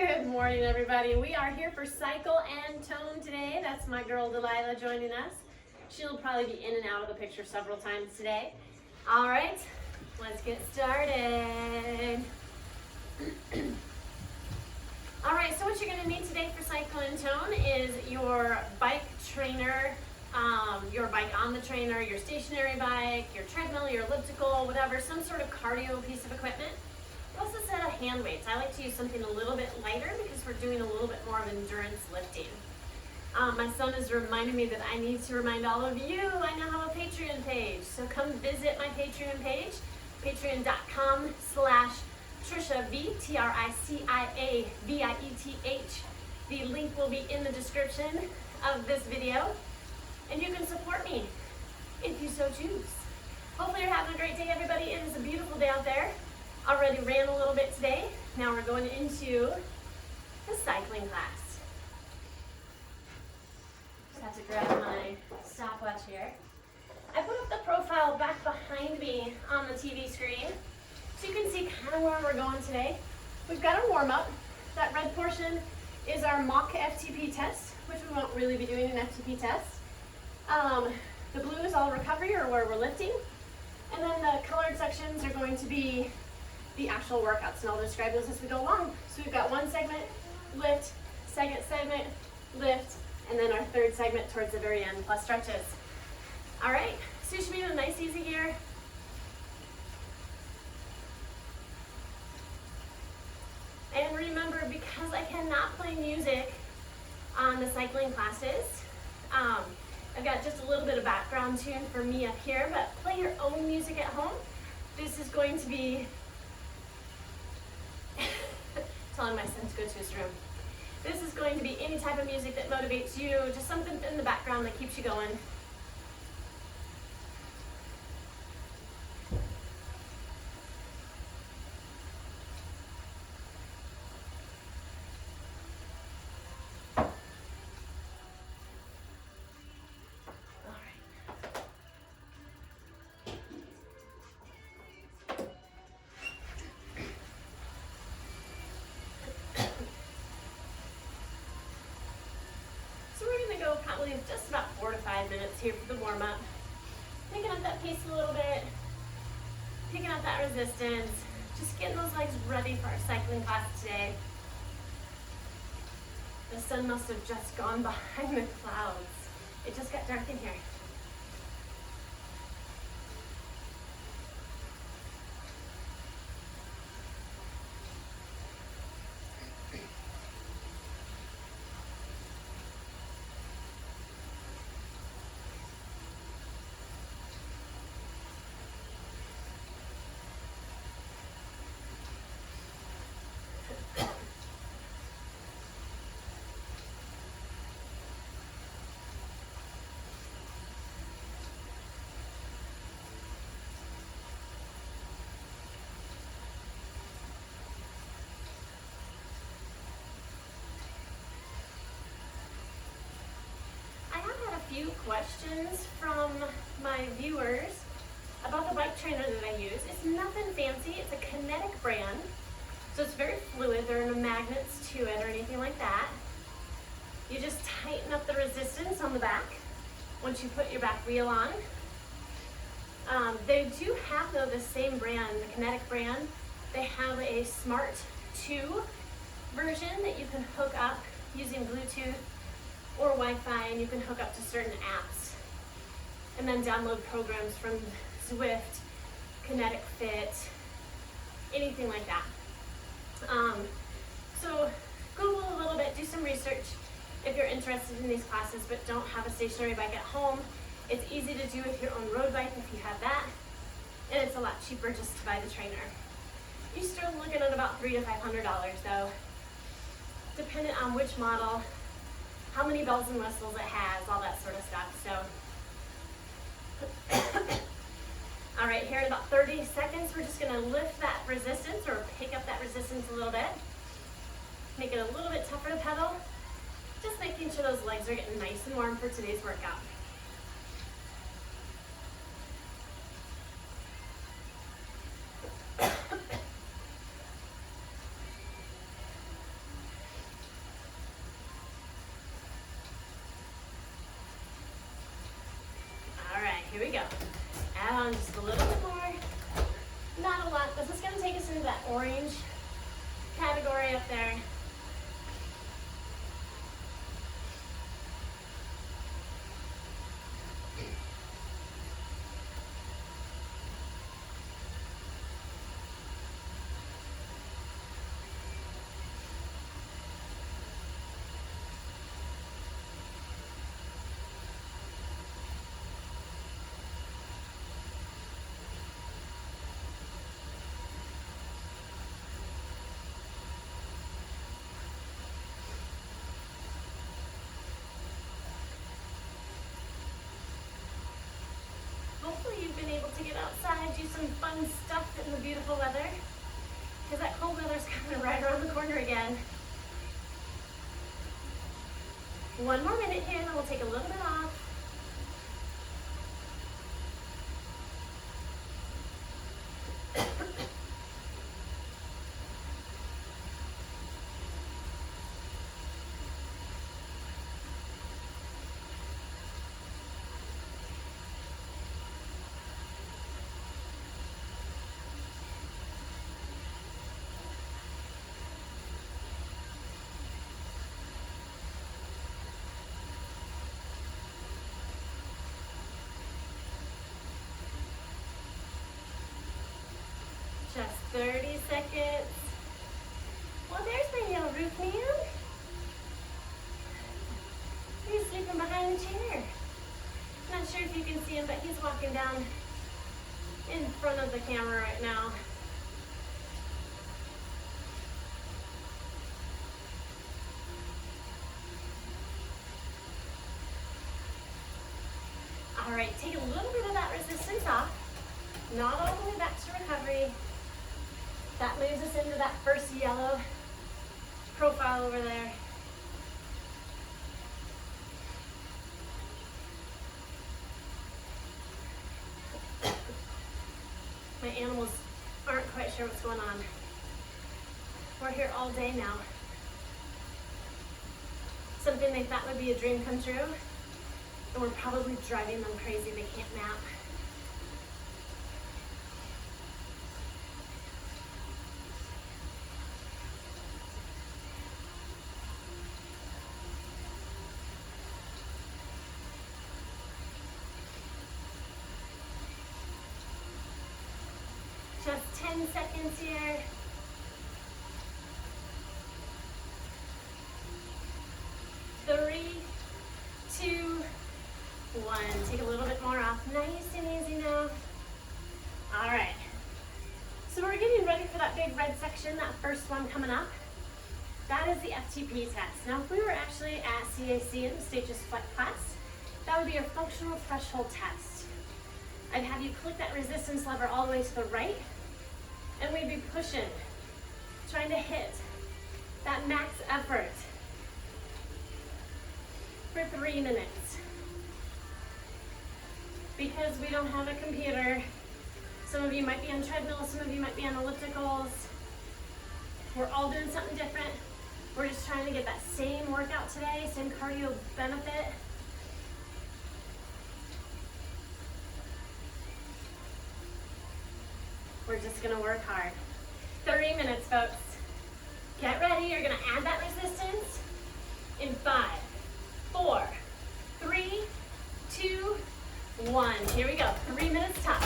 Good morning, everybody. We are here for Cycle and Tone today. That's my girl Delilah joining us. She'll probably be in and out of the picture several times today. All right, let's get started. All right, so what you're going to need today for Cycle and Tone is your bike trainer, your bike on the trainer, your stationary bike, your treadmill, your elliptical, whatever, some sort of cardio piece of equipment. Also a set of hand weights. I like to use something a little bit lighter because we're doing a little bit more of endurance lifting. My son has reminded me that I need to remind all of you I now have a Patreon page. So come visit my Patreon page, patreon.com/TriciaV, TriciaVieth. The link will be in the description of this video. And you can support me if you so choose. Hopefully you're having a great day, everybody. It is a beautiful day out there. Already ran a little bit today. Now we're going into the cycling class. Just have to grab my stopwatch here. I put up the profile back behind me on the TV screen so you can see kind of where we're going today. We've got our warm-up. That red portion is our mock FTP test, which we won't really be doing an FTP test. The blue is all recovery, or where we're lifting. And then the colored sections are going to be the actual workouts, and I'll describe those as we go along. So we've got one segment, lift, second segment, lift, and then our third segment towards the very end, plus stretches. All right, so you should be in a nice easy gear. And remember, because I cannot play music on the cycling classes, I've got just a little bit of background tune for me up here, but play your own music at home. This is going to be telling my son to go to his room. This is going to be any type of music that motivates you, just something in the background that keeps you going. Probably just about 4 to 5 minutes here for the warm-up. Picking up that pace a little bit, picking up that resistance, just getting those legs ready for our cycling class today. The sun must have just gone behind the clouds. It just got dark in here. Few questions from my viewers about the bike trainer that I use. It's nothing fancy. It's a Kinetic brand, so it's very fluid. There are no magnets to it or anything like that. You just tighten up the resistance on the back once you put your back wheel on. They do have, though, the same brand, the Kinetic brand. They have a Smart 2 version that you can hook up using Bluetooth or Wi-Fi, and you can hook up to certain apps and then download programs from Zwift, Kinetic Fit, anything like that. So Google a little bit, do some research if you're interested in these classes but don't have a stationary bike at home. It's easy to do with your own road bike if you have that, and it's a lot cheaper just to buy the trainer. You're still looking at about $300 to $500 though, depending on which model, how many bells and whistles it has, all that sort of stuff. So, all right, here in about 30 seconds, we're just gonna lift that resistance or pick up that resistance a little bit. Make it a little bit tougher to pedal. Just making sure those legs are getting nice and warm for today's workout. Here we go. Add on just a little bit more. Not a lot. This is going to take us into that orange category up there. Hopefully you've been able to get outside, do some fun stuff in the beautiful weather, because that cold weather's coming right around the corner again. One more minute here, and then we'll take a little bit off. Just 30 seconds. Well, there's my yellow roof man. He's sleeping behind the chair. Not sure if you can see him, but he's walking down in front of the camera right now. All right, take a little bit of that resistance off. Not all the way back to recovery. That moves us into that first yellow profile over there. My animals aren't quite sure what's going on. We're here all day now. Something they thought would be a dream come true, and we're probably driving them crazy. They can't nap. Just 10 seconds here. Three, two, one. Take a little bit more off. Nice and easy now. All right. So we're getting ready for that big red section, that first one coming up. That is the FTP test. Now, if we were actually at CAC in the Stages Flex class, that would be your functional threshold test. I'd have you click that resistance lever all the way to the right, and we'd be pushing, trying to hit that max effort for 3 minutes. Because we don't have a computer, some of you might be on treadmills, some of you might be on ellipticals. We're all doing something different. We're just trying to get that same workout today, same cardio benefit. We're just gonna work hard. 30 minutes, folks. Get ready, you're gonna add that resistance in 5, 4, 3, 2, 1. Here we go, 3 minutes top.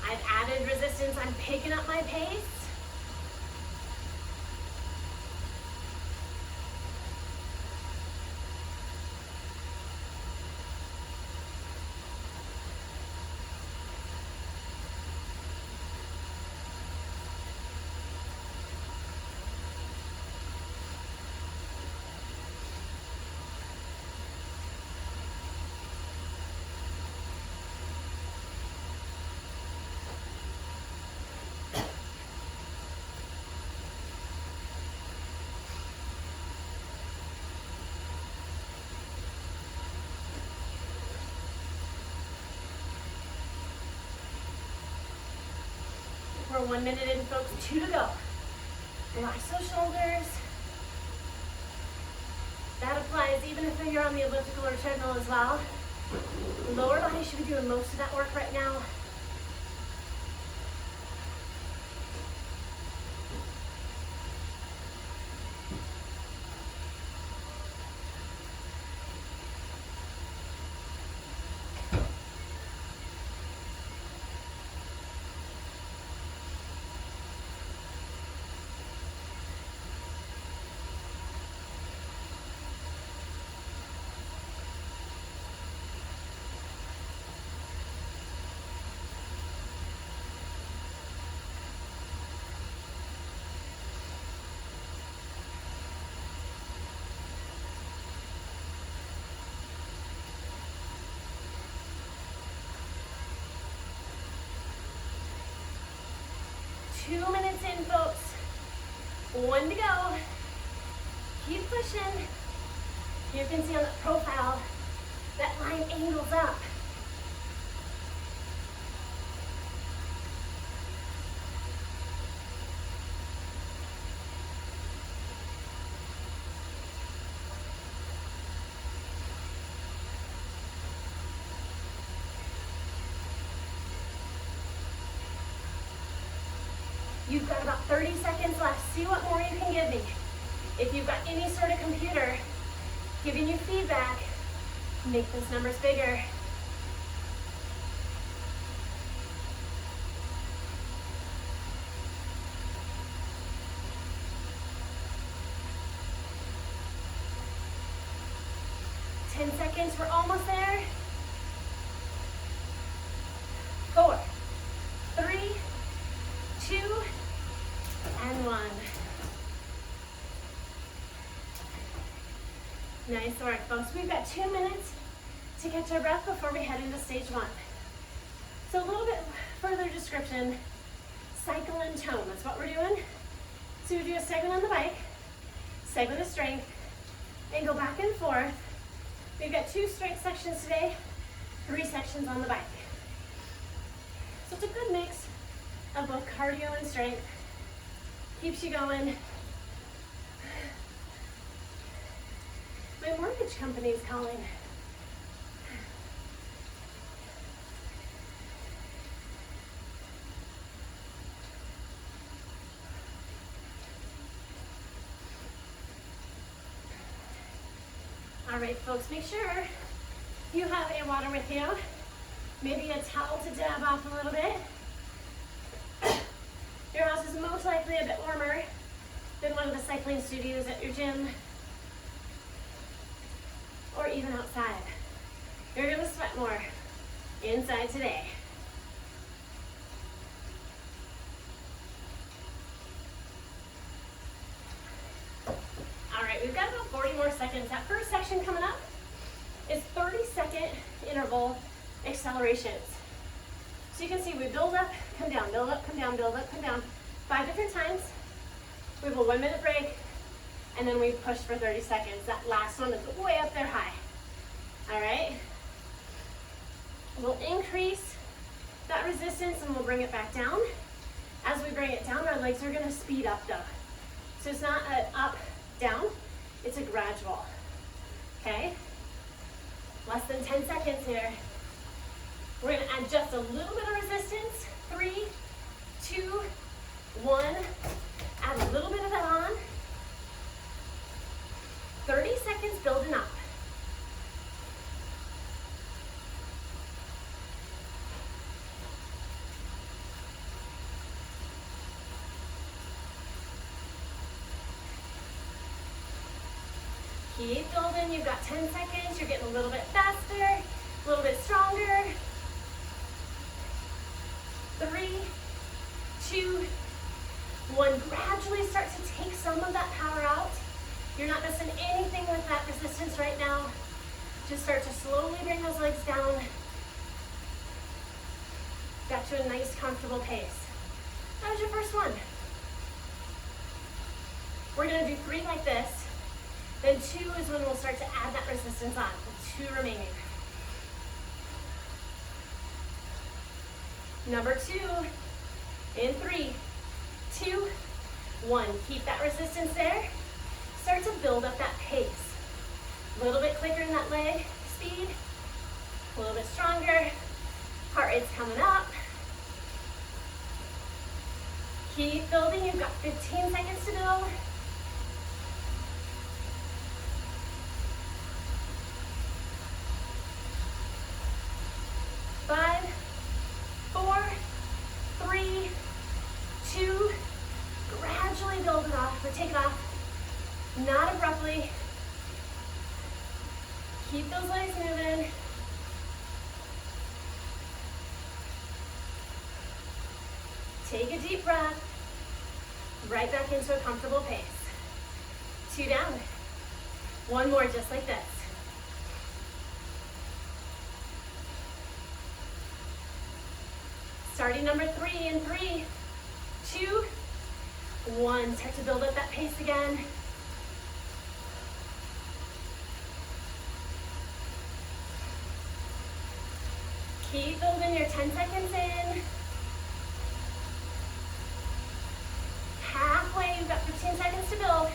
I've added resistance, I'm picking up my pace. We're 1 minute in, folks, 2 to go. Relax those shoulders. That applies even if you're on the elliptical or treadmill as well. Lower body should be doing most of that work right now. Two minutes in, folks. One to go. Keep pushing. You can see on the profile, that line angles up. You've got about 30 seconds left. See what more you can give me. If you've got any sort of computer giving you feedback, make those numbers bigger. Ten seconds, we're almost there. 4, 3, 2, and 1. Nice work, folks. We've got 2 minutes to catch our breath before we head into stage 1. So a little bit further description, cycle and tone, that's what we're doing. So we do a segment on the bike, segment of strength, and go back and forth. We've got 2 strength sections today, 3 sections on the bike. So it's a good mix of both cardio and strength. Keeps you going. My mortgage company is calling. All right, folks, make sure you have a water with you. Maybe a towel to dab off a little bit. Your house is most likely a bit warmer than one of the cycling studios at your gym or even outside. You're gonna sweat more inside today. All right, we've got about 40 more seconds. That first section coming up is 30-second interval accelerations. So you can see we build up, come down, build up, come down, build up, come down. 5 different times. We have a 1-minute break, and then we push for 30 seconds. That last one is way up there high. All right? We'll increase that resistance and we'll bring it back down. As we bring it down, our legs are gonna speed up though. So it's not an up, down, it's a gradual, okay? Less than 10 seconds here. We're gonna add just a little bit of resistance. 3, 2, 1. Add a little bit of that on. 30 seconds building up. Keep building, you've got 10 seconds, you're getting a little bit faster, a little bit stronger. 3, 2, 1. Gradually start to take some of that power out. You're not missing anything with that resistance right now. Just start to slowly bring those legs down. Got to a nice, comfortable pace. That was your first one. We're gonna do 3 like this. Then 2 is when we'll start to add that resistance on. 2 remaining. Number 2, in 3, 2, 1. Keep that resistance there. Start to build up that pace. A little bit quicker in that leg speed. A little bit stronger. Heart rate's coming up. Keep building. You've got 15 seconds to build. 5, 4, 3, 2. Gradually build it off or take it off. Not abruptly. Keep those legs moving. Take a deep breath. Right back into a comfortable pace. 2 down. 1 more just like this. Starting number 3 in 3, 2, 1. Start to build up that pace again. Keep building your 10 seconds in. Halfway, you've got 15 seconds to build.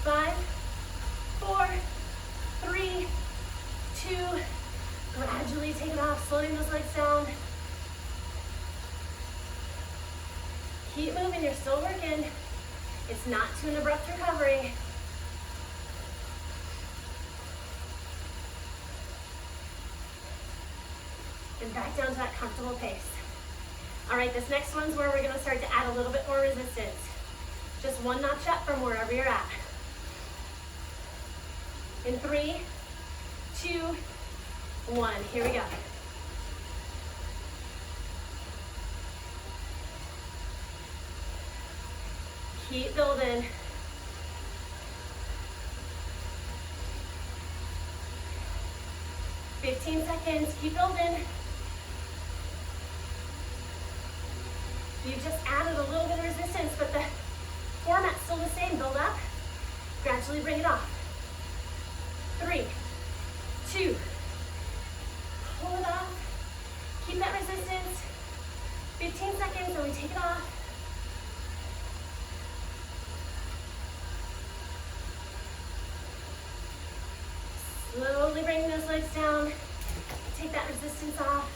Five, 4, 3, 2. Gradually take it off, slowing those legs down. Keep moving, you're still working. It's not to an abrupt recovery. And back down to that comfortable pace. All right, this next one's where we're gonna start to add a little bit more resistance. Just 1 notch up from wherever you're at. In 3, 2, 1, here we go. Keep building. "15 seconds, keep building. You just added a little bit of resistance, but the format's still the same. Build up, gradually bring it off. 3, 2, pull it off. Keep that resistance. 15 seconds, and we take it off. Slowly bring those legs down. Take that resistance off.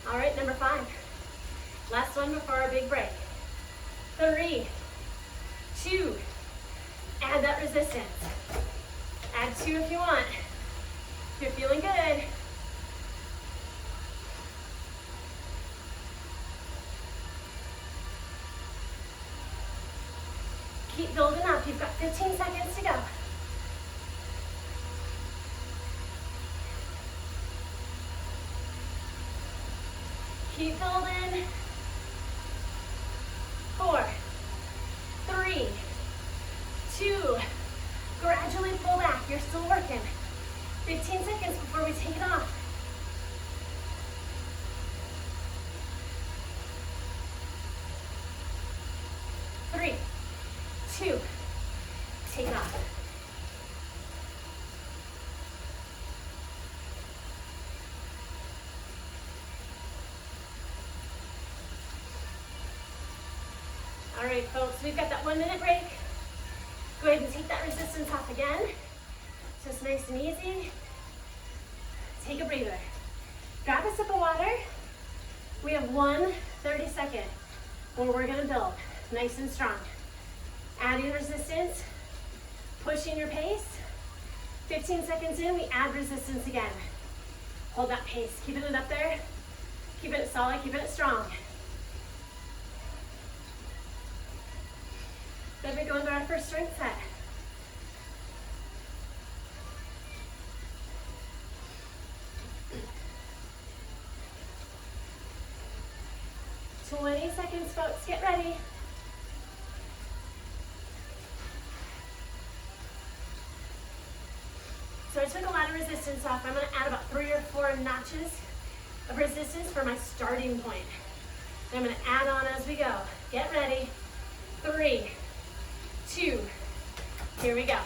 All right, number 5. Last one before our big break. 3, 2, add that resistance. Add 2 if you want. If you're feeling good. Keep building up. You've got 15 seconds to go. Keep building. 4, 3, 2. Gradually pull back. You're still working. 15 seconds before we take it off. 3, 2, take it off. All right, folks, we've got that 1-minute break. Go ahead and take that resistance off again. Just nice and easy. Take a breather. Grab a sip of water. We have 1 30-second where we're gonna build nice and strong. Adding resistance, pushing your pace. 15 seconds in, we add resistance again. Hold that pace, keeping it up there. Keeping it solid, keeping it strong. Then we go into our first strength set. "20 seconds, folks, get ready." So I took a lot of resistance off. I'm gonna add about 3 or 4 notches of resistance for my starting point. And I'm gonna add on as we go. Get ready. 3, 2, Here we go.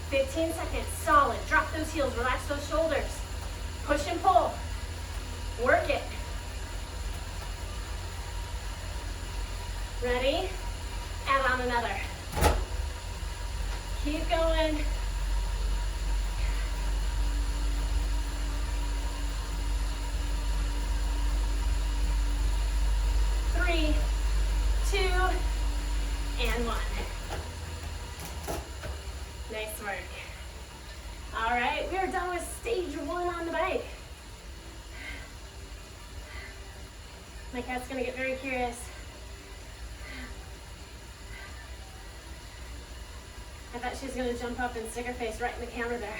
15 seconds, solid. Drop those heels, relax those shoulders. Push and pull. Work it. Ready? Add on another. Keep going. Three, two, and one. Nice work. All right, we are done with stage one on the bike. My cat's gonna get very curious. I thought she was gonna jump up and stick her face right in the camera there.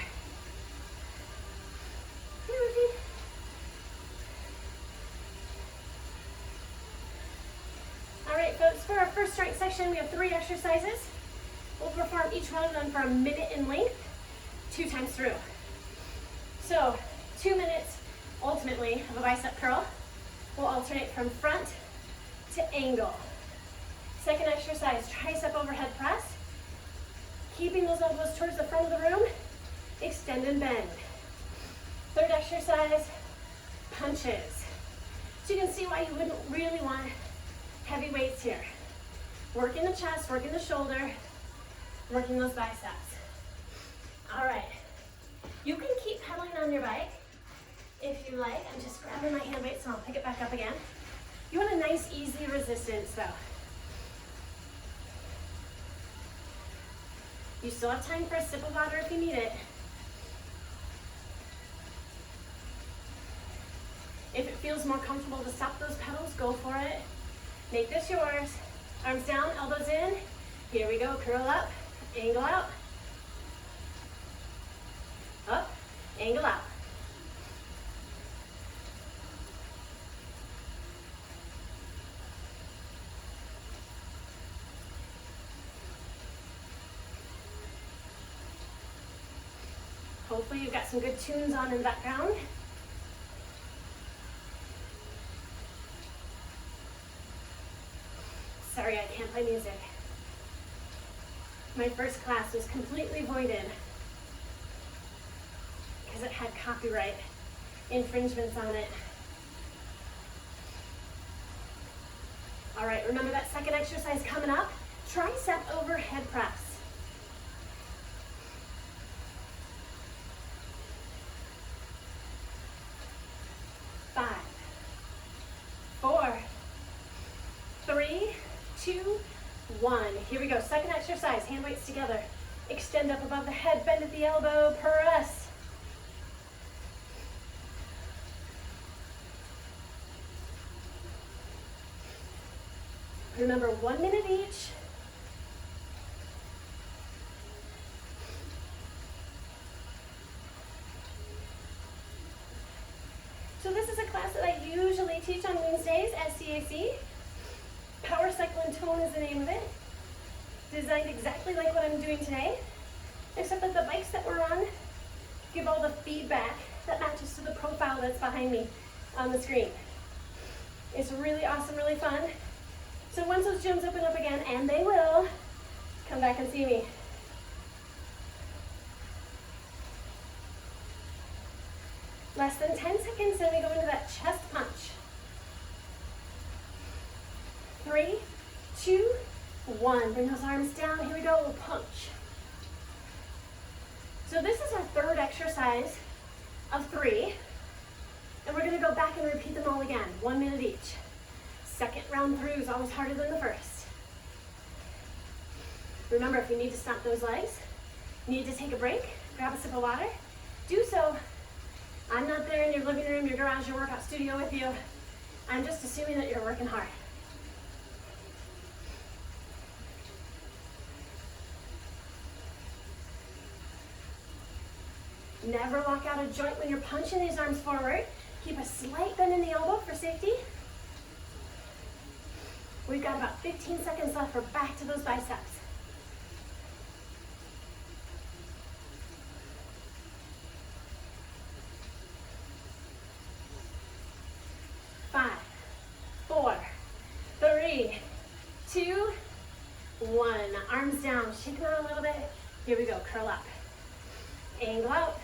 Here, Ruby. All right, folks, for our first strength section, we have 3 exercises. We'll perform each one of them for a minute in length, 2 times through. So, 2 minutes, ultimately, of a bicep curl. We'll alternate from front to angle. Second exercise, tricep overhead press. Keeping those elbows towards the front of the room, extend and bend. Third exercise, punches. So you can see why you wouldn't really want heavy weights here. Working the chest, working the shoulder, working those biceps. All right, you can keep pedaling on your bike if you like. I'm just grabbing my hand weights and I'll pick it back up again. You want a nice, easy resistance though. You still have time for a sip of water if you need it. If it feels more comfortable to stop those pedals, go for it. Make this yours. Arms down, elbows in. Here we go, curl up, angle out. Up, angle out. Hopefully you've got some good tunes on in the background. Sorry, I can't play music. My first class was completely voided because it had copyright infringements on it. All right, remember that second exercise coming up? Tricep overhead press. 5, 4, 3, 2, 1. Here we go. Second exercise, hand weights together. Extend up above the head, bend at the elbow, press. Remember, 1 minute each. So this is a class that I usually teach on Wednesdays at CAC. Power Cycle and Tone is the name of it. Designed exactly like what I'm doing today, except that the bikes that we're on give all the feedback that matches to the profile that's behind me on the screen. It's really awesome, really fun. So once those gyms open up again, and they will, come back and see me. Less than 10 seconds, then we go into that chest punch. 3, 2, 1. Bring those arms down. Here we go. Punch. So this is our third exercise of 3. And we're going to go back and repeat them all again. 1 minute each. Second round through is always harder than the first. Remember, if you need to stop those legs, need to take a break, grab a sip of water, do so. I'm not there in your living room, your garage, your workout studio with you. I'm just assuming that you're working hard. Never lock out a joint when you're punching these arms forward. Keep a slight bend in the elbow for safety. We've got about 15 seconds left. We're back to those biceps. 5, 4, 3, 2, Here we go, curl up. Angle out.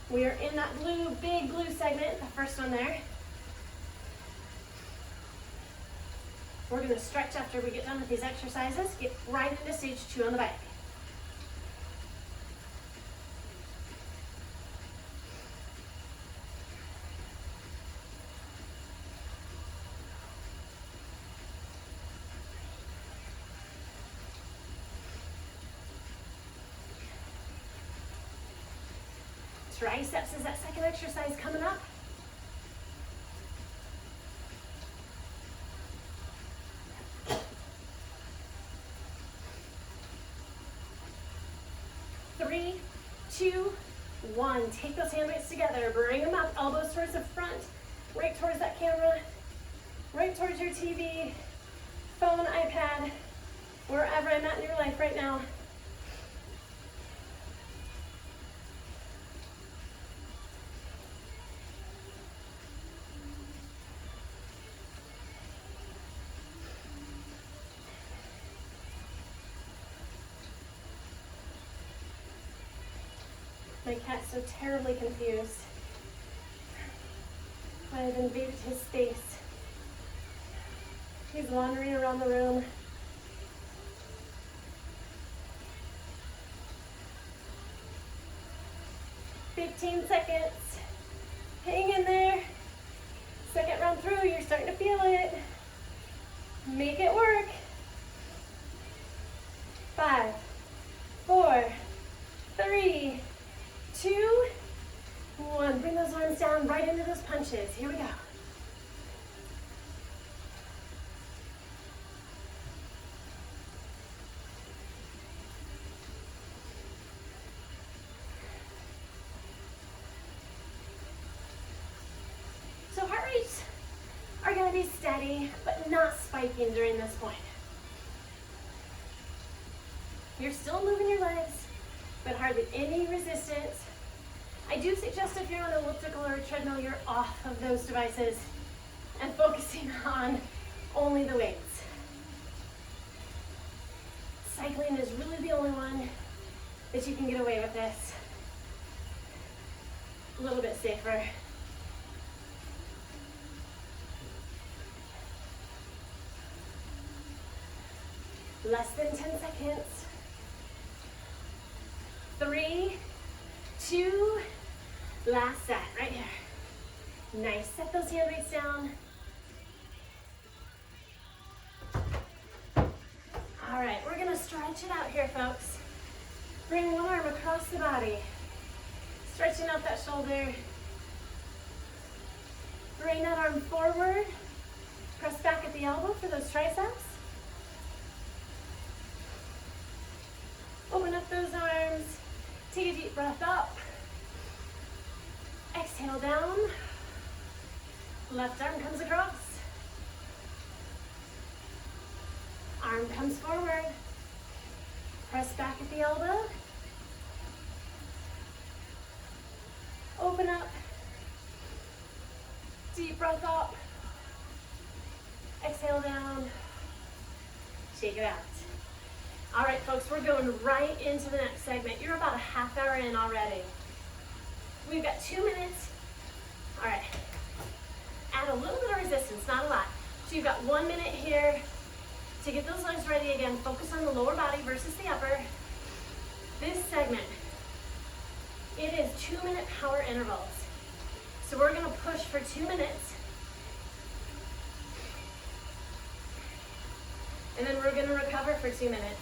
We are in that blue, big blue segment, the first one there. We're gonna stretch after we get done with these exercises, get right into stage 2 on the bike. Triceps is that second exercise coming up. Three, two, one. Take those hand weights together. Bring them up. Elbows towards the front. Right towards that camera. Right towards your TV, phone, iPad, wherever I'm at in your life right now. My cat's so terribly confused. I've invaded his space. He's wandering around the room. "15 seconds. Hang in there. Second round through, you're starting to feel it. Make it work. 5, 4, 3, 2, 1. Bring those arms down right into those punches. Here we go. So heart rates are going to be steady, but not spiking during this point. You're still moving your legs, but hardly any resistance. I do suggest if you're on an elliptical or a treadmill, you're off of those devices and focusing on only the weights. Cycling is really the only one that you can get away with this. A little bit safer. Less than 10 seconds. 3, 2, last set, right here. Nice, set those hand weights down. All right, we're gonna stretch it out here, folks. Bring one arm across the body. Stretching out that shoulder. Bring that arm forward. Press back at the elbow for those triceps. Open up those arms. Take a deep breath up. Exhale down. Left arm comes across. Arm comes forward. Press back at the elbow. Open up. Deep breath up. Exhale down. Shake it out. All right, folks, we're going right into the next segment. You're about a half hour in already. We've got 2 minutes. All right. Add a little bit of resistance, not a lot. So you've got 1 minute here to get those legs ready again. Focus on the lower body versus the upper. This segment, it is 2-minute power intervals. So we're gonna push for 2 minutes. And then we're gonna recover for 2 minutes.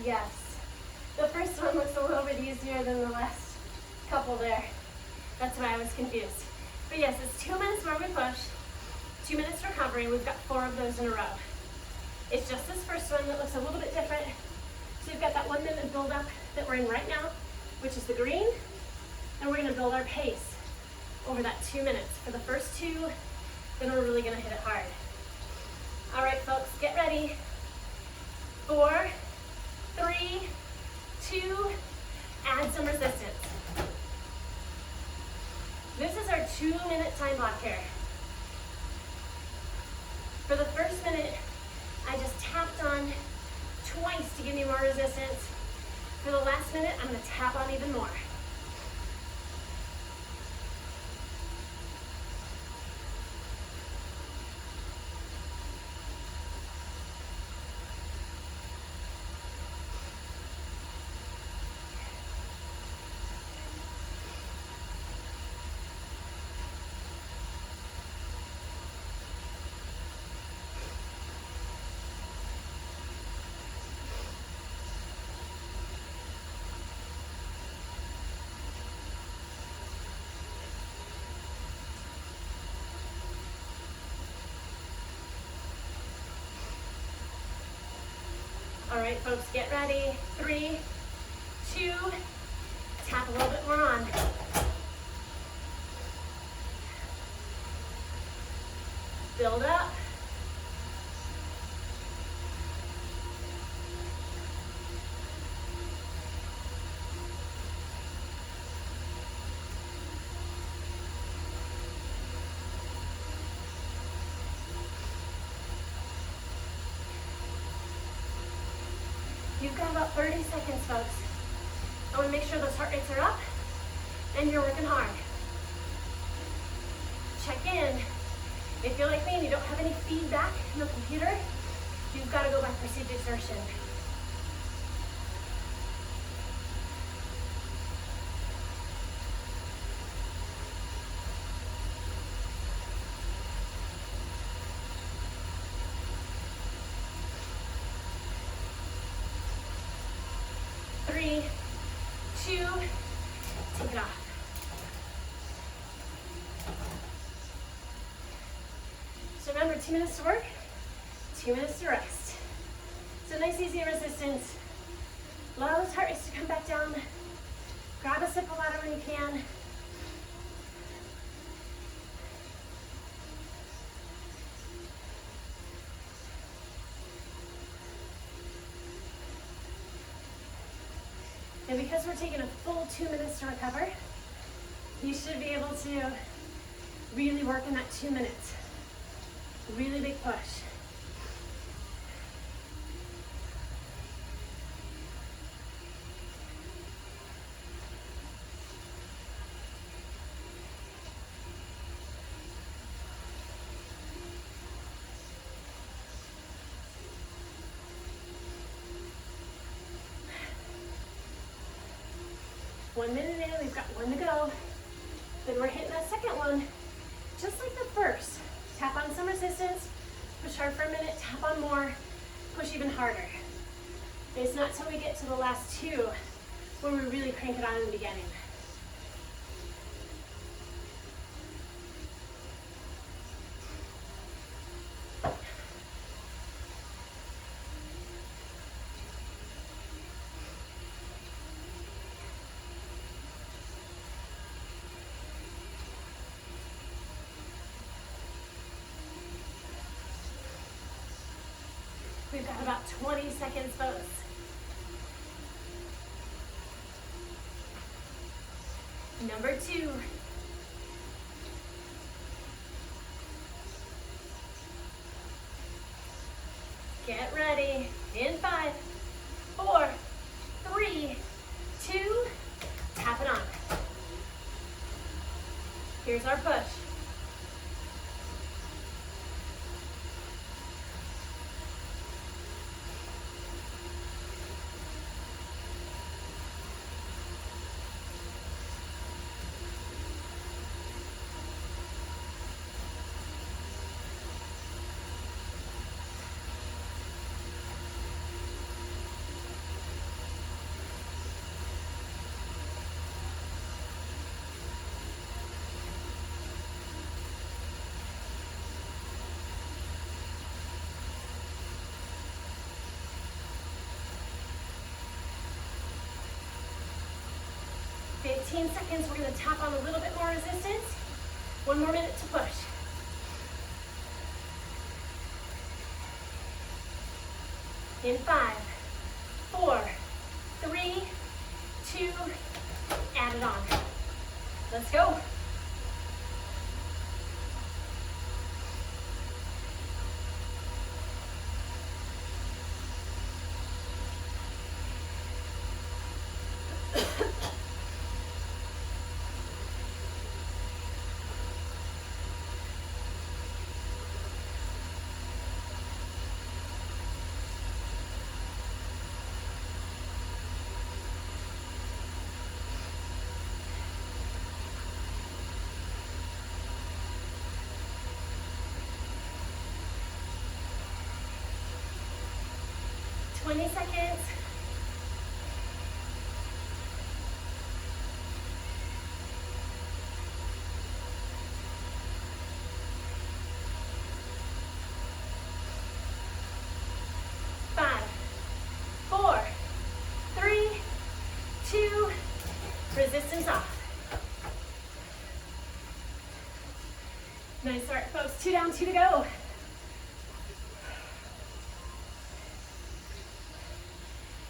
Yes. The first one looks a little bit easier than the last couple there. That's why I was confused. But yes, it's 2 minutes where we push, 2 minutes recovery. We've got 4 of those in a row. It's just this first one that looks a little bit different. So we've got that 1 minute build up that we're in right now, which is the green. And we're gonna build our pace over that 2 minutes. For the first 2, then we're really gonna hit it hard. All right, folks, get ready. 4, 3, 2, add some resistance. our 2-minute time block here. For the first minute, I just tapped on twice to give me more resistance. For the last minute, I'm gonna tap on even more. All right, folks, get ready. 3, 2, tap a little bit more on. Build up. You've got about 30 seconds, folks. I want to make sure those heart rates are up and you're working hard. Check in. If you're like me and you don't have any feedback in the computer, you've got to go by perceived exertion. Three, 2, take it off. So remember, 2 minutes to work, 2 minutes to rest. So nice, easy resistance. Allow those heart rates to come back down. Grab a sip of water when you can. And because we're taking a full 2 minutes to recover, you should be able to really work in that 2 minutes. Really big push. One minute in, we've got 1 to go. Then we're hitting that second one, just like the first. Tap on some resistance, push hard for a minute, tap on more, push even harder. It's not till we get to the last 2 when we really crank it on in the beginning. We've got about 20 seconds, folks. Number 2. Get ready. In 5, 4, 3, 2, tap it on. Here's our push. Seconds, we're going to tap on a little bit more resistance. 1 more minute to push. In 5, 4, 3, 2, add it on. Let's go. 20 seconds. Five, four, three, two, resistance off. Nice start, folks. 2 down, 2 to go.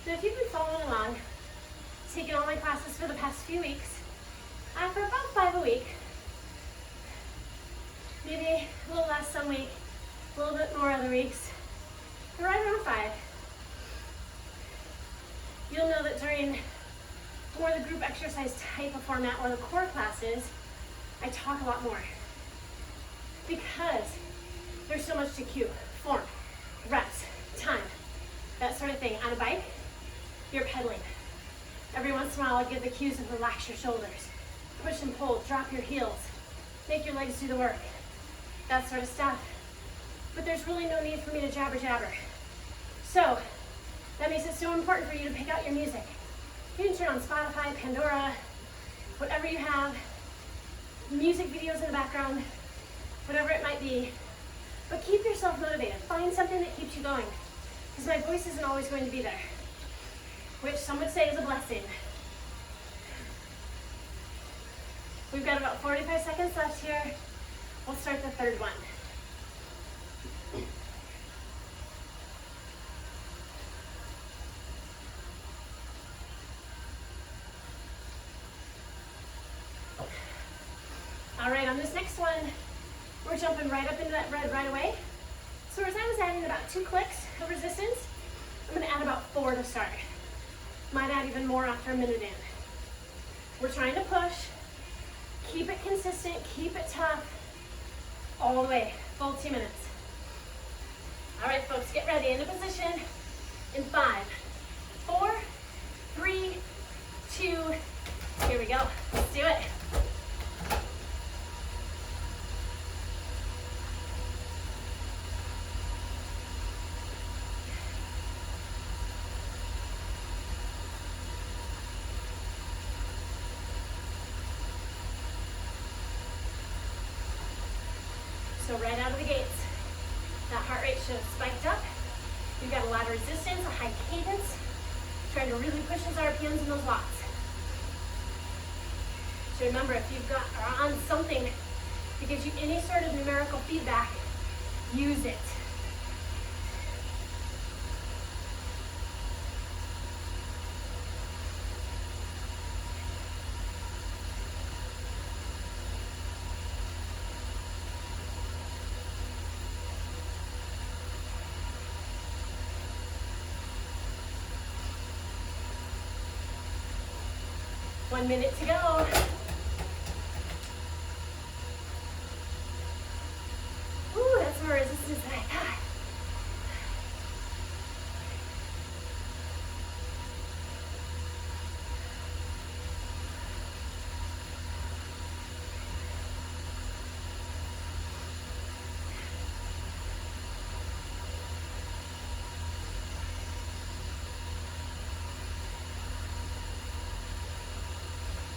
So if you've been following along, taking all my classes for the past few weeks, for about 5 a week, maybe a little less some week, a little bit more other weeks, but right around 5, you'll know that during more the group exercise type of format or the core classes, I talk a lot more. Because there's so much to cue, form, reps, time, that sort of thing. On a bike, you're pedaling. Every once in a while, I give the cues of relax your shoulders, push and pull, drop your heels, make your legs do the work, that sort of stuff. But there's really no need for me to jabber. So that makes it so important for you to pick out your music. You can turn on Spotify, Pandora, whatever you have, music videos in the background, whatever it might be. But keep yourself motivated. Find something that keeps you going. Because my voice isn't always going to be there, which some would say is a blessing. We've got about 45 seconds left here. We'll start the third one. All right, on this next one, we're jumping right up into that red right away. So as I was adding about 2 clicks of resistance, I'm gonna add about 4 to start. Might add even more after a minute in. We're trying to push, keep it consistent, keep it tough, all the way, full 2 minutes. All right, folks, get ready, into position in 5, 4, 3, 2, here we go, let's do it. So right out of the gates, that heart rate should have spiked up. You've got a lot of resistance, a high cadence, trying to really push those RPMs and those watts. So remember, if you've got or on something that gives you any sort of numerical feedback, use it. One minute to go. Ooh, that's more resistance than I thought.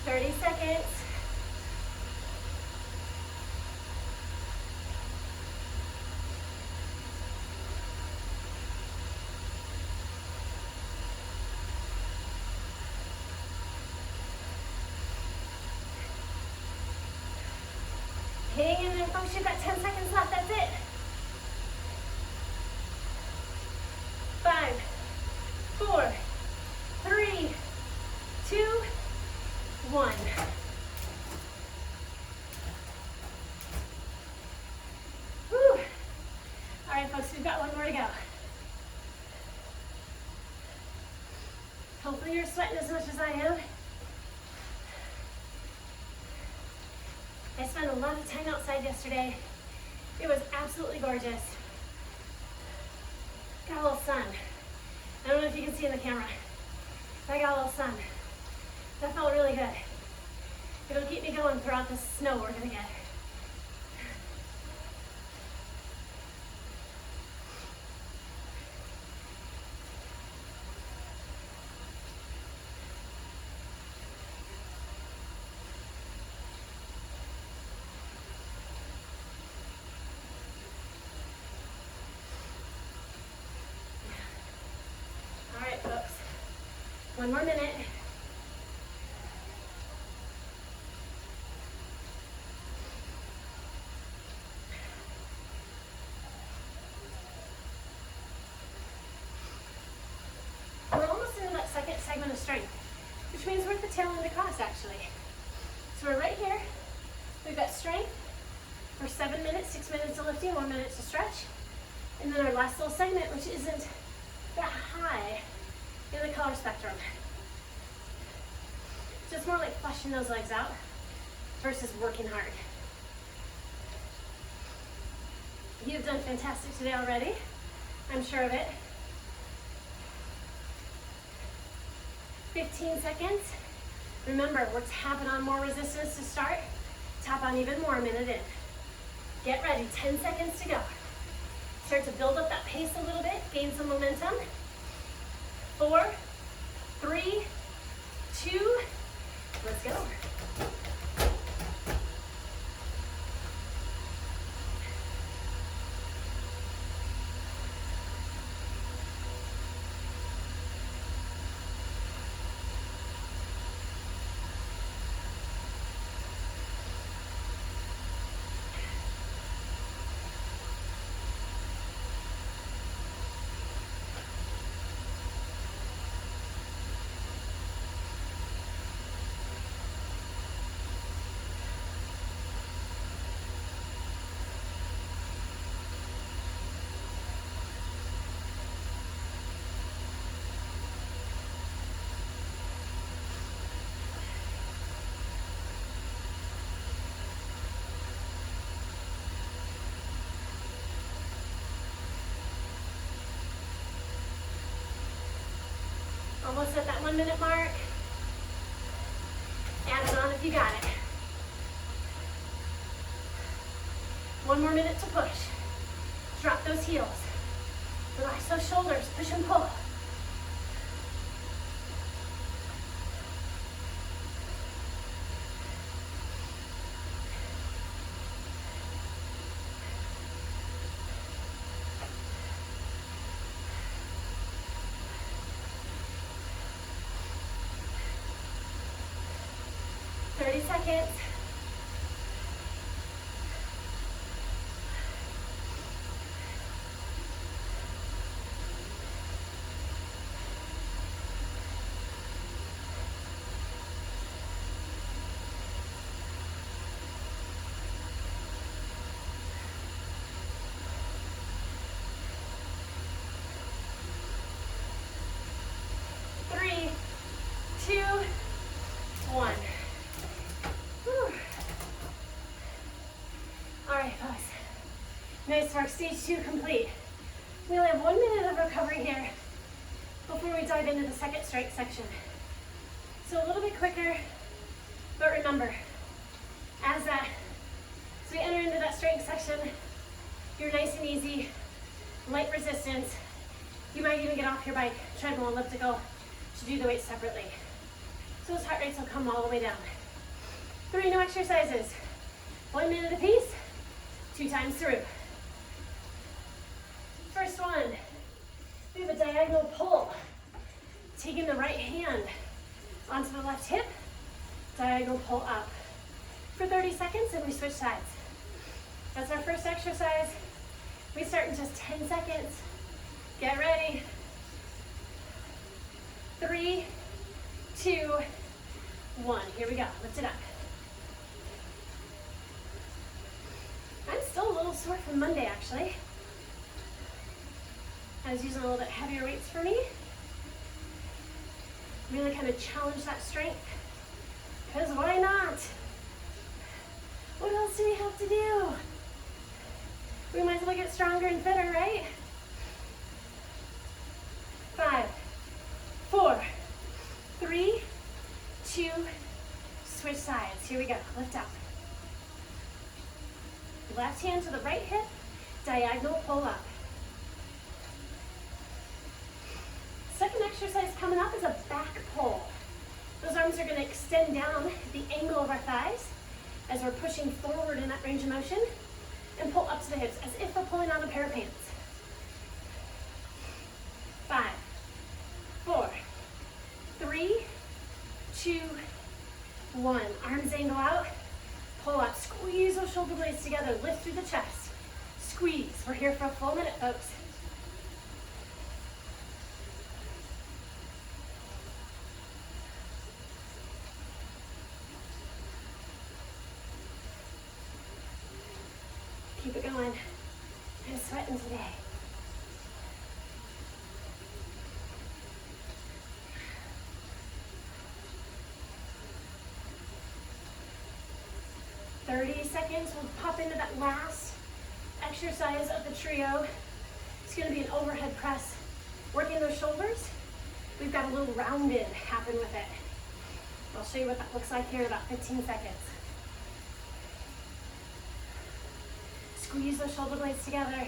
Thirty seconds. Hang in there, folks. You've got 10 seconds left. That's it. 5, 4, 3, 2, 1. Whew. All right, folks, we've got one more to go. Hopefully you're sweating as much as I am. I spent a lot of time outside yesterday. It was absolutely gorgeous. Got a little sun. I don't know if you can see in the camera, but I got a little sun. That felt really good. It'll keep me going throughout the snow we're gonna get. All right, folks. One more minute. We're almost into that second segment of strength, which means we're at the tail end of the class, actually. So we're right here. We've got strength for 7 minutes, 6 minutes of lifting, 1 minute to stretch. And then our last little segment, which isn't that high in the color spectrum. So it's more like fleshing those legs out versus working hard. You've done fantastic today already. I'm sure of it. 15 seconds. Remember, we're tapping on more resistance to start. Tap on even more a minute in. Get ready, 10 seconds to go. Start to build up that pace a little bit, gain some momentum. 4, 3, 2, let's go. Almost at that 1 minute mark. Add it on if you got it. 1 more minute to push. Drop those heels. Relax those shoulders, push and pull. Seconds. Three, 2, 1. Nice work, stage 2 complete. We only have 1 minute of recovery here before we dive into the second strength section. So a little bit quicker, but remember, as we enter into that strength section, you're nice and easy, light resistance. You might even get off your bike, treadmill, elliptical, to do the weights separately. So those heart rates will come all the way down. 3 new exercises, 1 minute apiece, 2 times through. First one, we have a diagonal pull. Taking the right hand onto the left hip, diagonal pull up. For 30 seconds and we switch sides. That's our first exercise. We start in just 10 seconds. Get ready. 3, 2, 1. Here we go, lift it up. I'm still a little sore from Monday actually. I was using a little bit heavier weights for me. Really kind of challenge that strength. Because why not? What else do we have to do? We might as well get stronger and fitter, right? 5, 4, 3, 2, switch sides. Here we go, lift up. Left hand to the right hip, diagonal pull up. Second exercise coming up is a back pull. Those arms are going to extend down the angle of our thighs as we're pushing forward in that range of motion, and pull up to the hips as if we're pulling on a pair of pants. 5, 4, 3, 2, 1. Arms angle out, pull up, squeeze those shoulder blades together, lift through the chest, squeeze. We're here for a full minute, folks. Keep it going. I'm sweating today. Seconds, we'll pop into that last exercise of the trio. It's going to be an overhead press. Working those shoulders, we've got a little rounded happen with it. I'll show you what that looks like here in about 15 seconds. Squeeze those shoulder blades together.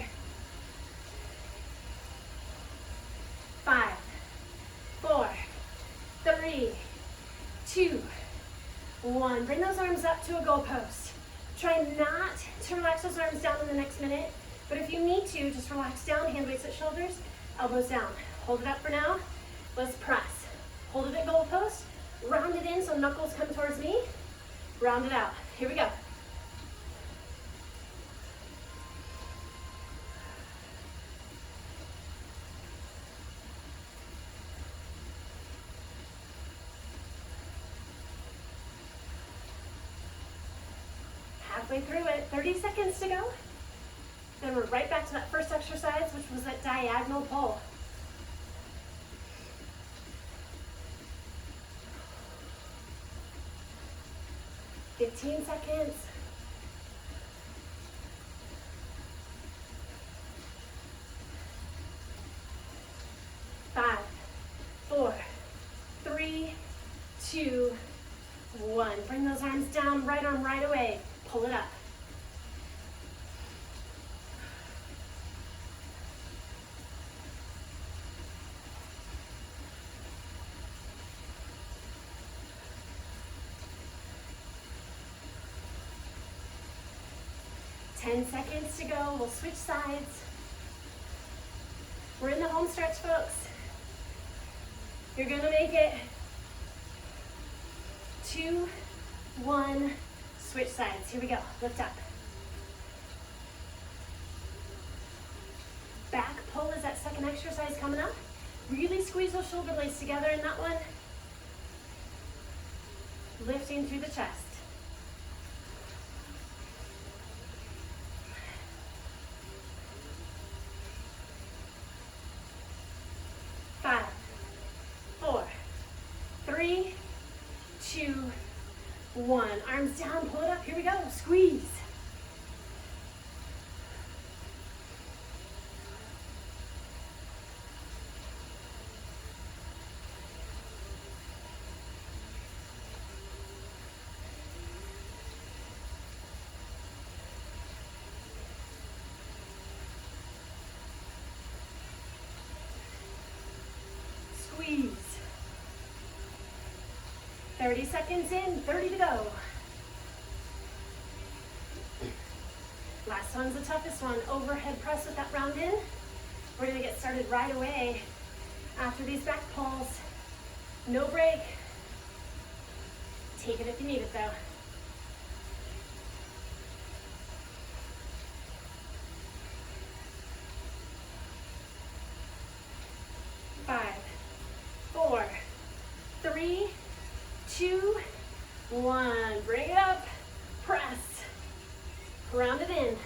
5, 4, 3, 2, 1. Bring those arms up to a goal post. Try not to relax those arms down in the next minute, but if you need to, just relax down, hand weights at shoulders, elbows down. Hold it up for now. Let's press. Hold it at goal post. Round it in so knuckles come towards me. Round it out. Here we go. Halfway through it, 30 seconds to go. Then we're right back to that first exercise, which was that diagonal pull. Fifteen seconds. 5, 4, 3, 2, 1. Bring those arms down, right arm right away. Pull it up. Ten seconds to go. We'll switch sides. We're in the home stretch, folks. You're gonna make it. 2, 1. Switch sides. Here we go. Lift up. Back pull is that second exercise coming up. Really squeeze those shoulder blades together in that one. Lifting through the chest. 5, 4, 3, 2, 1. Arms down, pull it up. Here we go. Squeeze. Squeeze. 30 seconds in, 30 to go. Last one's the toughest one. Overhead press with that round in. We're gonna get started right away after these back pulls. No break. Take it if you need it though. 5, 4, 3, 2, 1. Bring it up. Press. Round it in.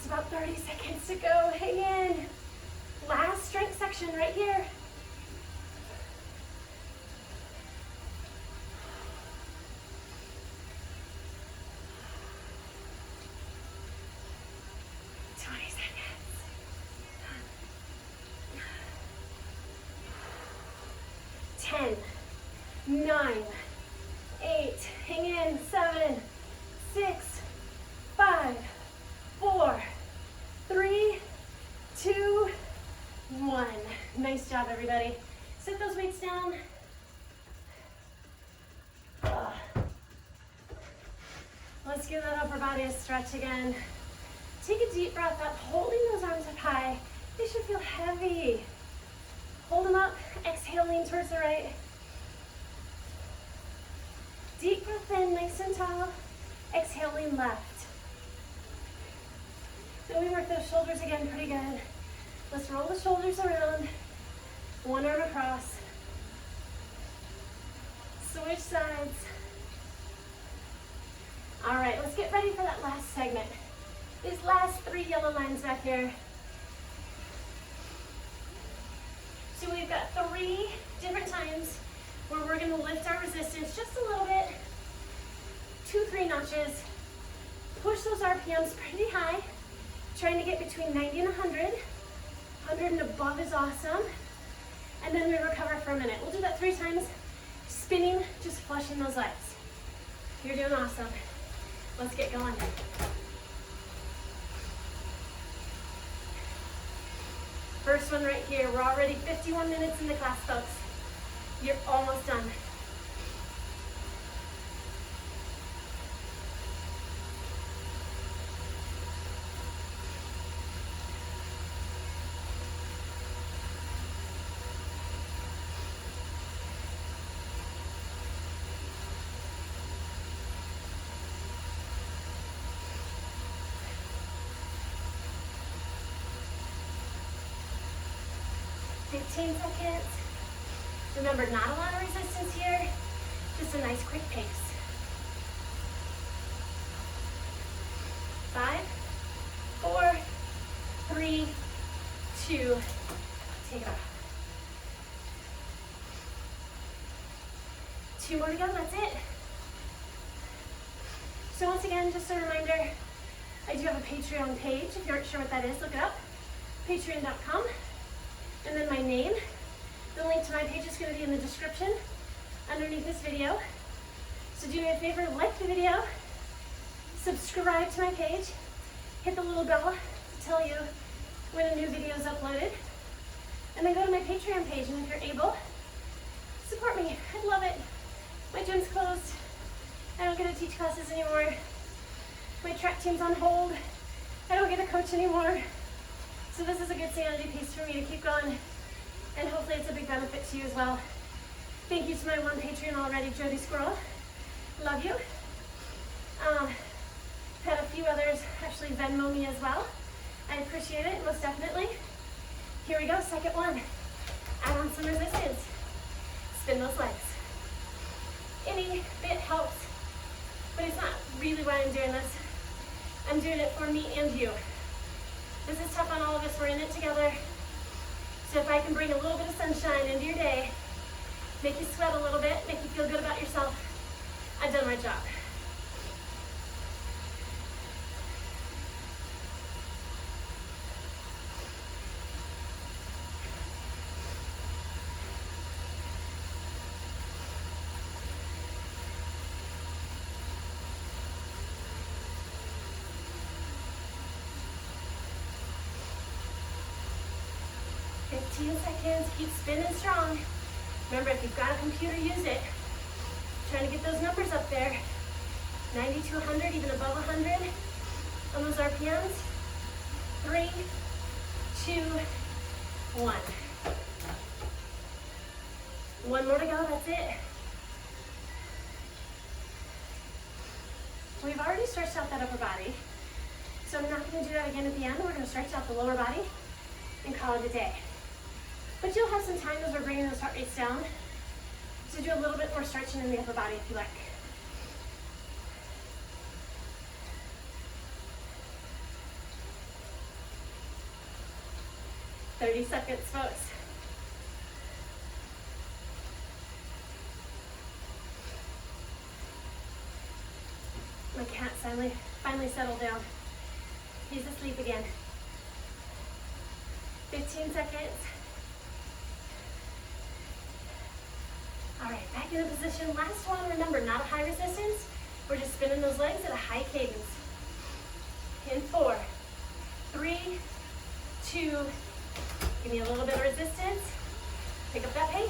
Just about 30 seconds to go. Hang in. Last strength section right here. Ten, 9, 8, hang in, 7, 6, 5, 4, 3, 2, 1. Nice job, everybody. Sit those weights down. Let's give that upper body a stretch again. Take a deep breath up, holding those arms up high. They should feel heavy. Hold them up, exhale, lean towards the right. Deep breath in, nice and tall. Exhale, lean left. Then we work those shoulders again, pretty good. Let's roll the shoulders around. One arm across. Switch sides. All right, let's get ready for that last segment. These last 3 yellow lines back here. So we've got 3 different times where we're gonna lift our resistance just a little bit, 2, 3 notches, push those RPMs pretty high, trying to get between 90 and 100. 100 and above is awesome. And then we recover for a minute. We'll do that 3 times, spinning, just flushing those legs. You're doing awesome. Let's get going. First one right here. We're already 51 minutes in the class, folks. You're almost done. Seconds. Remember, not a lot of resistance here, just a nice quick pace. 5, 4, 3, 2, take it off. 2 more to go, that's it. So once again, just a reminder, I do have a Patreon page. If you aren't sure what that is, look it up, patreon.com. And then my name. The link to my page is going to be in the description underneath this video. So do me a favor, like the video, subscribe to my page, hit the little bell to tell you when a new video is uploaded, and then go to my Patreon page, and if you're able, support me. I'd love it. My gym's closed. I don't get to teach classes anymore. My track team's on hold. I don't get to coach anymore. So this is a good sanity piece for me to keep going, and hopefully it's a big benefit to you as well. Thank you to my 1 Patreon already, Jody Squirrel. Love you. Had a few others actually Venmo me as well. I appreciate it, most definitely. Here we go, second one. Add on some resistance. Spin those legs. Any bit helps, but it's not really why I'm doing this. I'm doing it for me and you. This is tough on all of us, we're in it together. So if I can bring a little bit of sunshine into your day, make you sweat a little bit, make you feel good about yourself, I've done my job. Seconds, keep spinning strong. Remember, if you've got a computer, use it. Trying to get those numbers up there. 90 to 100, even above 100 on those RPMs. 3, 2, 1. One more to go, that's it. We've already stretched out that upper body, so I'm not going to do that again at the end. We're going to stretch out the lower body and call it a day. But you'll have some time as we're bringing those heart rates down to do a little bit more stretching in the upper body if you like. 30 seconds, folks. My cat finally settled down. He's asleep again. 15 seconds. All right, back in the position. Last one, remember, not a high resistance. We're just spinning those legs at a high cadence. In 4, 3, 2, give me a little bit of resistance. Pick up that pace.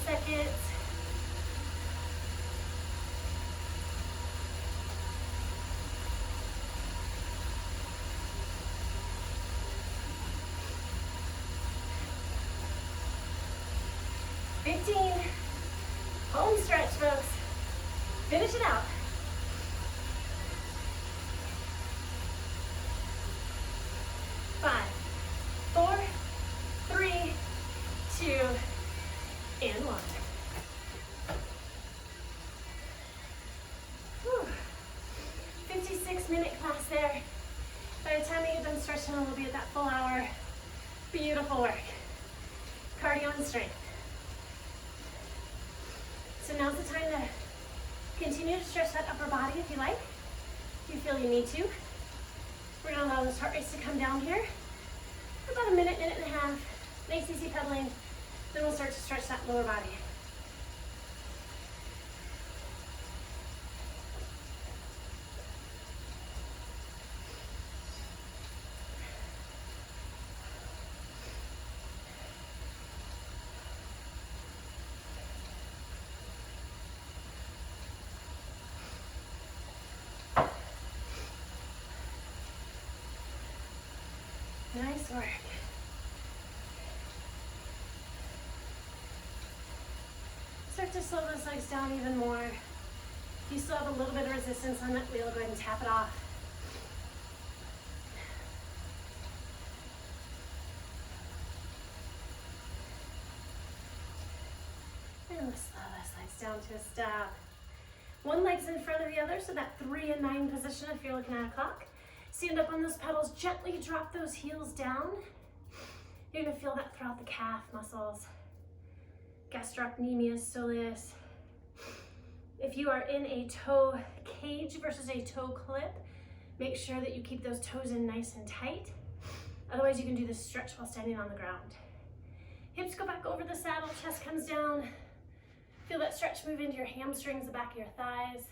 Seconds. Home stretch, folks. Finish it out. 5, 4, 3, 2, and 1. 56-minute class there. By the time we get done stretching, we'll be at that full hour. Beautiful work. Cardio and strength. So now's the time to continue to stretch that upper body if you like. If you feel you need to. We're gonna allow this heart race to come down here for about a minute, minute and a half. Nice easy pedaling. Then we'll start to stretch that lower body. Nice work. Start to slow those legs down even more. If you still have a little bit of resistance on that wheel, go ahead and tap it off. And we'll slow those legs down to a stop. One leg's in front of the other, so that 3 and 9 position if you're looking at a clock. Stand up on those pedals, gently drop those heels down. You're gonna feel that throughout the calf muscles. Gastrocnemius, soleus. If you are in a toe cage versus a toe clip, make sure that you keep those toes in nice and tight. Otherwise you can do this stretch while standing on the ground. Hips go back over the saddle, chest comes down. Feel that stretch move into your hamstrings, the back of your thighs.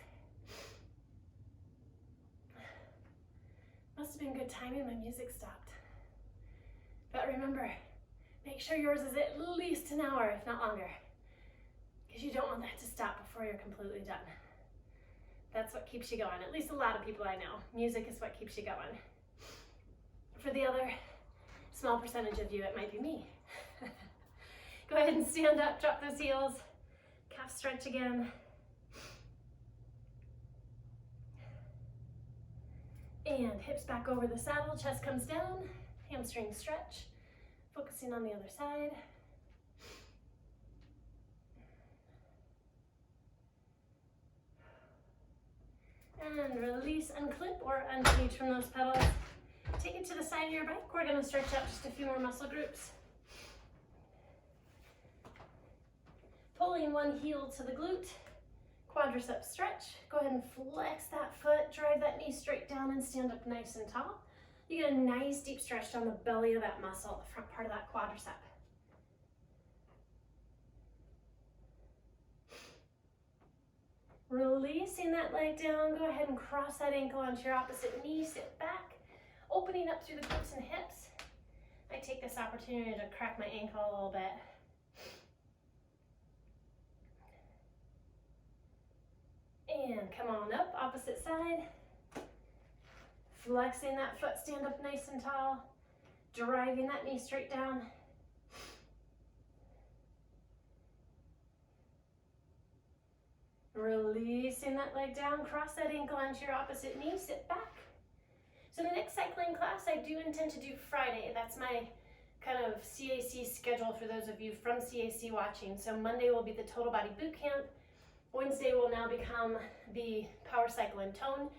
Must have been good timing, my music stopped. But remember, make sure yours is at least an hour, if not longer, because you don't want that to stop before you're completely done. That's what keeps you going. At least a lot of people I know. Music is what keeps you going. For the other small percentage of you, it might be me. Go ahead and stand up, drop those heels, calf stretch again. And hips back over the saddle, chest comes down, hamstring stretch, focusing on the other side. And release, unclip or uncage from those pedals. Take it to the side of your bike. We're gonna stretch out just a few more muscle groups. Pulling one heel to the glute. Quadricep stretch. Go ahead and flex that foot, drive that knee straight down and stand up nice and tall. You get a nice deep stretch down the belly of that muscle, the front part of that quadricep. Releasing that leg down, go ahead and cross that ankle onto your opposite knee, sit back, opening up through the glutes and hips. I take this opportunity to crack my ankle a little bit. And come on up, opposite side. Flexing that foot, stand up nice and tall. Driving that knee straight down. Releasing that leg down, cross that ankle onto your opposite knee, sit back. So the next cycling class I do intend to do Friday. That's my kind of CAC schedule for those of you from CAC watching. So Monday will be the total body boot camp. Wednesday will now become the power cycle and tone.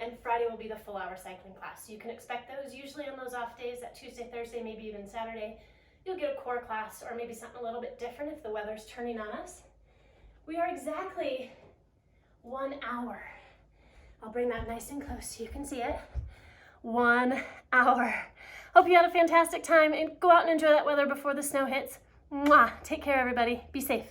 And Friday will be the full hour cycling class. So you can expect those usually on those off days, that Tuesday, Thursday, maybe even Saturday. You'll get a core class or maybe something a little bit different if the weather's turning on us. We are exactly 1 hour. I'll bring that nice and close so you can see it. 1 hour. Hope you had a fantastic time and go out and enjoy that weather before the snow hits. Mwah. Take care, everybody. Be safe.